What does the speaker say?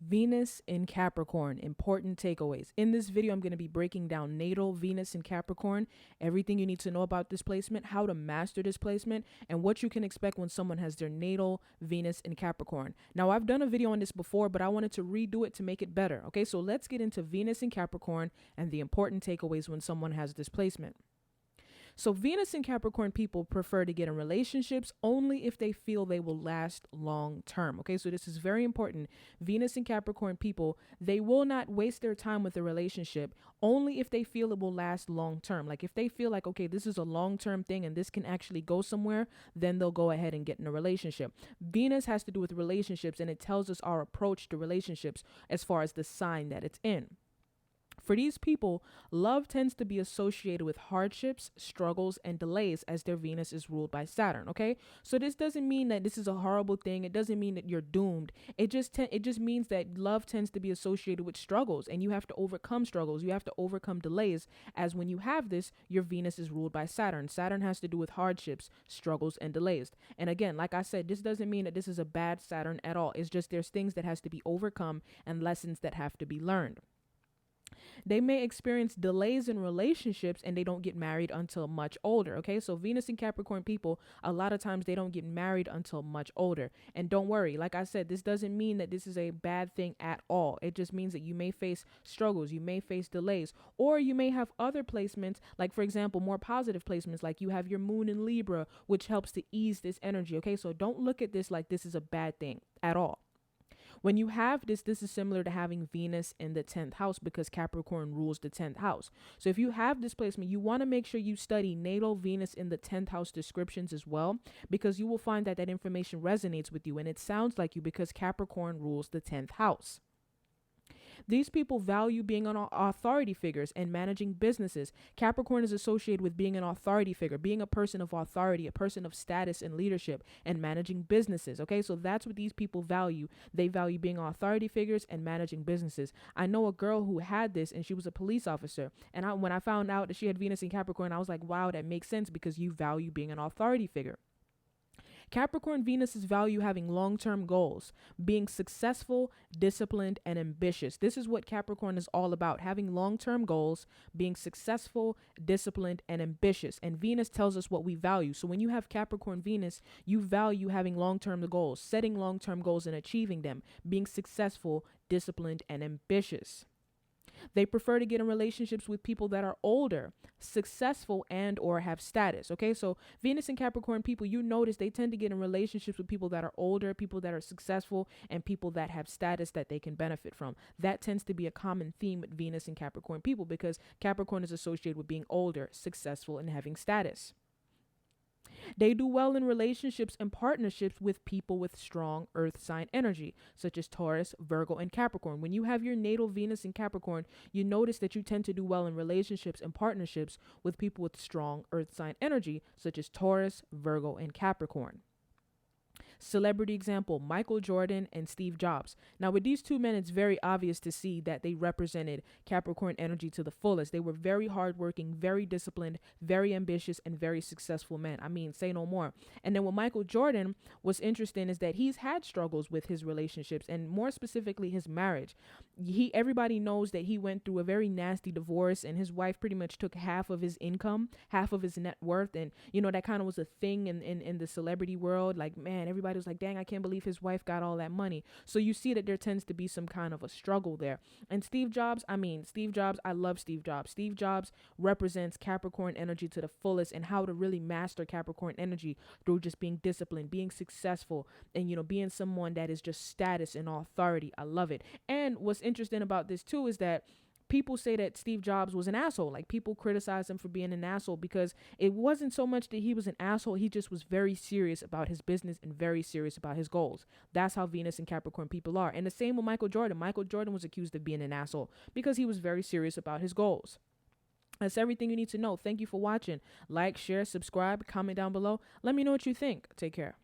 Venus in Capricorn, important takeaways. In this video, I'm going to be breaking down natal Venus in Capricorn, everything you need to know about this placement, how to master this placement, and what you can expect when someone has their natal Venus in Capricorn. Now, I've done a video on this before, but I wanted to redo it to make it better. Okay, so let's get into Venus in Capricorn and the important takeaways when someone has this placement. So Venus and Capricorn people prefer to get in relationships only if they feel they will last long term. Okay, so this is very important. Venus and Capricorn people, they will not waste their time with a relationship only if they feel it will last long term. Like if they feel like, okay, this is a long term thing and this can actually go somewhere, then they'll go ahead and get in a relationship. Venus has to do with relationships, and it tells us our approach to relationships as far as the sign that it's in. For these people, love tends to be associated with hardships, struggles, and delays as their Venus is ruled by Saturn, okay? So this doesn't mean that this is a horrible thing. It doesn't mean that you're doomed. It just means that love tends to be associated with struggles, and you have to overcome struggles. You have to overcome delays, as when you have this, your Venus is ruled by Saturn. Saturn has to do with hardships, struggles, and delays. And again, like I said, this doesn't mean that this is a bad Saturn at all. It's just there's things that has to be overcome and lessons that have to be learned. They may experience delays in relationships and they don't get married until much older. Okay, so Venus and Capricorn people, a lot of times they don't get married until much older. And don't worry, like I said, this doesn't mean that this is a bad thing at all. It just means that you may face struggles, you may face delays, or you may have other placements, like for example, more positive placements, like you have your moon in Libra, which helps to ease this energy. Okay, so don't look at this like this is a bad thing at all. When you have this is similar to having Venus in the 10th house, because Capricorn rules the 10th house. So if you have this placement, you want to make sure you study natal Venus in the 10th house descriptions as well, because you will find that that information resonates with you and it sounds like you, because Capricorn rules the 10th house. These people value being on authority figures and managing businesses. Capricorn is associated with being an authority figure, being a person of authority, a person of status and leadership, and managing businesses. Okay, so that's what these people value. They value being authority figures and managing businesses. I know a girl who had this, and she was a police officer. And when I found out that she had Venus in Capricorn, I was like, wow, that makes sense, because you value being an authority figure. Capricorn Venuses value having long-term goals, being successful, disciplined, and ambitious. This is what Capricorn is all about, having long-term goals, being successful, disciplined, and ambitious. And Venus tells us what we value. So when you have Capricorn Venus, you value having long-term goals, setting long-term goals and achieving them, being successful, disciplined, and ambitious. They prefer to get in relationships with people that are older, successful, and or have status. Okay, so Venus and Capricorn people, you notice they tend to get in relationships with people that are older, people that are successful, and people that have status that they can benefit from. That tends to be a common theme with Venus and Capricorn people, because Capricorn is associated with being older, successful, and having status. They do well in relationships and partnerships with people with strong earth sign energy, such as Taurus, Virgo, and Capricorn. When you have your natal Venus in Capricorn, you notice that you tend to do well in relationships and partnerships with people with strong earth sign energy, such as Taurus, Virgo, and Capricorn. Celebrity example, Michael Jordan and Steve Jobs. Now with these two men, it's very obvious to see that they represented Capricorn energy to the fullest. They were very hardworking, very disciplined, very ambitious, and very successful men. I mean, say no more. And then with Michael Jordan, what's interesting is that he's had struggles with his relationships, and more specifically his marriage. Everybody knows that he went through a very nasty divorce, and his wife pretty much took half of his income, half of his net worth. And that kind of was a thing in the celebrity world. Like, man, everybody was like, dang, I can't believe his wife got all that money. So you see that there tends to be some kind of a struggle there. And Steve Jobs, I love Steve Jobs. Steve Jobs represents Capricorn energy to the fullest, and how to really master Capricorn energy through just being disciplined, being successful, and being someone that is just status and authority. I love it. And what's interesting about this too is that people say that Steve Jobs was an asshole. Like, people criticize him for being an asshole, because it wasn't so much that he was an asshole. He just was very serious about his business and very serious about his goals. That's how Venus and Capricorn people are. And the same with Michael Jordan. Michael Jordan was accused of being an asshole because he was very serious about his goals. That's everything you need to know. Thank you for watching. Like, share, subscribe, comment down below. Let me know what you think. Take care.